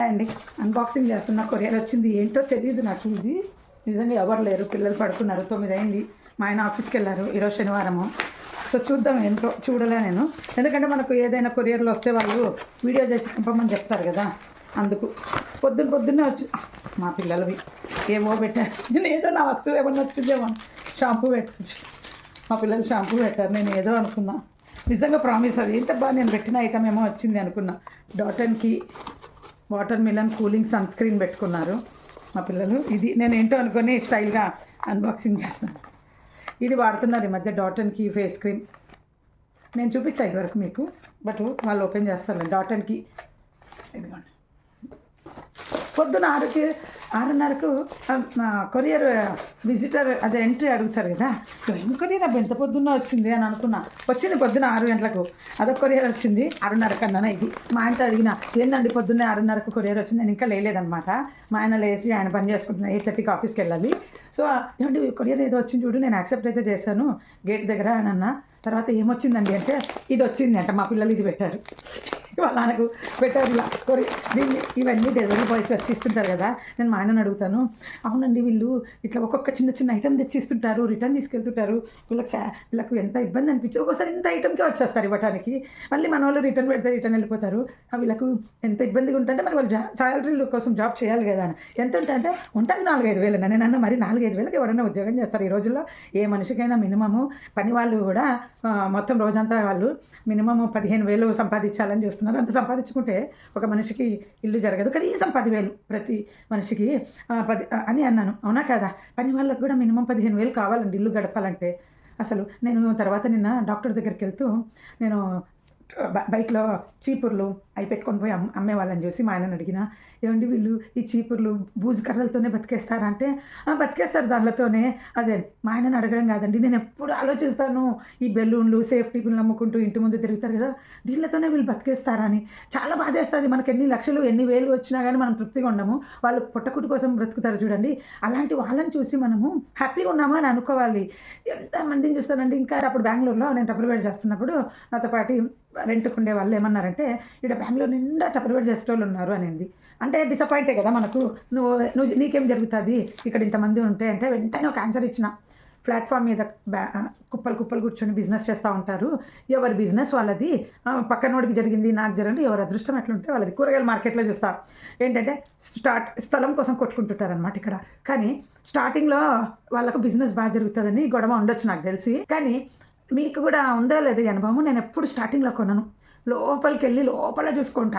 అండి అన్బాక్సింగ్ చేస్తున్న కొరియర్ వచ్చింది. ఏంటో తెలియదు నాకు. ఇది నిజంగా ఎవరు లేరు, పిల్లలు పడుకున్నారు. 9 అయింది. మా ఆయన ఆఫీస్కి వెళ్ళారు. ఈరోజు శనివారము. సో చూద్దాం ఏంటో. చూడలే నేను, ఎందుకంటే మనకు ఏదైనా కొరియర్లో వస్తే వాళ్ళు వీడియో చేసి పంపమని చెప్తారు కదా, అందుకు. పొద్దున్నే వచ్చి మా పిల్లలవి ఏమో పెట్టారు. నేను ఏదో నా వస్తువు ఏమన్నా వచ్చిందేమో. షాంపూ పెట్టచ్చు, మా పిల్లలు షాంపూ పెట్టారు. నేను ఏదో అనుకున్నా. నిజంగా ప్రామిస్ అది ఏంటబ్బా నేను పెట్టిన ఐటమ్ ఏమో వచ్చింది అనుకున్నా. డాటన్కి watermelon cooling sunscreen పెట్టుకున్నారు మా పిల్లలు. ఇది నేను ఏంటో అనుకొని స్టైల్గా అన్బాక్సింగ్ చేస్తాను. ఇది వాడుతున్నారు ఈ మధ్య, డాటన్కి ఫేస్ క్రీమ్. నేను చూపించా ఇదివరకు మీకు, బట్ వాళ్ళు ఓపెన్ చేస్తారు. డాటన్కి ఇదిగోండి. పొద్దున 6:30కు కొరియర్ విజిటర్ అదే ఎంట్రీ అడుగుతారు కదా. ఏం కొరియర్ అబ్బా ఎంత పొద్దున్న వచ్చింది అని అనుకున్నా. వచ్చింది పొద్దున్న 6 గంటలకు. అదొక కొరియర్ వచ్చింది 6:30 కన్నా. ఇది మా ఆయనతో అడిగిన, ఏందండి పొద్దున్నే 6:30కు కొరియర్ వచ్చింది. నేను ఇంకా లేదనమాట. మా ఆయన లేచి ఆయన పని చేసుకుంటున్నాను. 8:30కి ఆఫీస్కి వెళ్ళాలి. సో ఏమండి కొరియర్ ఏదో వచ్చింది చూడు, నేను యాక్సెప్ట్ అయితే చేశాను గేట్ దగ్గర అని అన్న. తర్వాత ఏమొచ్చిందండి అంటే ఇది వచ్చింది అంట. మా పిల్లలు ఇది పెట్టారు, వాళ్ళ ఆయనకు పెట్టారు ఇలా దీన్ని. ఇవన్నీ డెలివరీ బాయ్స్ వచ్చి ఇస్తుంటారు కదా. నేను మా ఆయనను అడుగుతాను, అవునండి వీళ్ళు ఇట్లా ఒక్కొక్క చిన్న ఐటమ్ తెచ్చి ఇస్తుంటారు, రిటర్న్ తీసుకెళ్తుంటారు, వీళ్ళకు ఎంత ఇబ్బంది అనిపించింది. ఒక్కోసారి ఇంత ఐటమ్కే వచ్చేస్తారు ఇవ్వడానికి. మళ్ళీ మన వాళ్ళు రిటర్న్ పెడితే రిటర్న్ వెళ్ళిపోతారు. వీళ్ళకు ఎంత ఇబ్బందిగా ఉంటుంటే మరి వాళ్ళు శాలరీల కోసం జాబ్ చేయాలి కదా అని. ఎంత ఉంటుందంటే ఉంటుంది 4-5 వేలు. నేను అన్న మరి 4-5 వేలకు ఎవరైనా ఉద్యోగం చేస్తారు ఈ రోజుల్లో? ఏ మనిషికైనా మినిమము పని వాళ్ళు కూడా మొత్తం రోజంతా వాళ్ళు మినిమము 15,000 సంపాదించాలని చూస్తున్నారు. అంత సంపాదించుకుంటే ఒక మనిషికి ఇల్లు జరగదు. కనీసం 10,000 ప్రతి మనిషికి 10 అని అన్నాను. అవునా కదా? పని వాళ్ళకు కూడా మినిమం 15,000 కావాలండి ఇల్లు గడపాలంటే. అసలు నేను తర్వాత నిన్న డాక్టర్ దగ్గరికి వెళ్తూ నేను బైక్లో చీపుర్లు అవి పెట్టుకొని పోయి అమ్మే వాళ్ళని చూసి మా ఆయనను అడిగిన, ఏమండి వీళ్ళు ఈ చీపుర్లు బూజు కర్రలతోనే బతికేస్తారా అంటే, బతికేస్తారు దానిలతోనే. అదే మా ఆయనను అడగడం కాదండి, నేను ఎప్పుడు ఆలోచిస్తాను ఈ బెలూన్లు సేఫ్టీ పిన్లు అమ్ముకుంటూ ఇంటి ముందు తిరుగుతారు కదా, దీనిలతోనే వీళ్ళు బతికేస్తారా అని. చాలా బాధేస్తుంది. మనకు ఎన్ని లక్షలు ఎన్ని వేలు వచ్చినా కానీ మనం తృప్తిగా ఉండము. వాళ్ళు పుట్టకుటి కోసం బ్రతుకుతారు చూడండి, అలాంటి వాళ్ళని చూసి మనము హ్యాపీగా ఉన్నామా అని అనుకోవాలి. ఎంతమందిని చూస్తానండి. ఇంకా అప్పుడు బెంగళూరులో నేను టపర్వేర్ చేస్తున్నప్పుడు నాతో పాటు రెంట్కు ఉండే వాళ్ళు ఏమన్నారంటే, ఇక్కడ బెంగళూరు నిండా టపర్వేర్ చేసేటోళ్ళు ఉన్నారు అనేది. అంటే డిసప్పాయింటే కదా మనకు. నువ్వు నీకేం జరుగుతుంది ఇక్కడ ఇంతమంది ఉంటే అంటే. వెంటనే ఒక ఆన్సర్ ఇచ్చిన. ప్లాట్ఫామ్ మీద కుప్పలు కూర్చొని బిజినెస్ చేస్తూ ఉంటారు. ఎవరి బిజినెస్ వాళ్ళది. పక్కనోడికి జరిగింది నాకు జరిగింది, ఎవరి అదృష్టం ఎట్లుంటే వాళ్ళది. కూరగాయల మార్కెట్లో చూస్తా ఏంటంటే స్థలం కోసం కొట్టుకుంటుంటారనమాట ఇక్కడ. కానీ స్టార్టింగ్లో వాళ్ళకు బిజినెస్ బాగా జరుగుతుందని గొడవ ఉండొచ్చు నాకు తెలిసి. కానీ మీకు కూడా ఉందా లేదా అనుభవం? నేను ఎప్పుడు స్టార్టింగ్లో కొనను, లోపలికి వెళ్ళి లోపల చూసుకుంటా.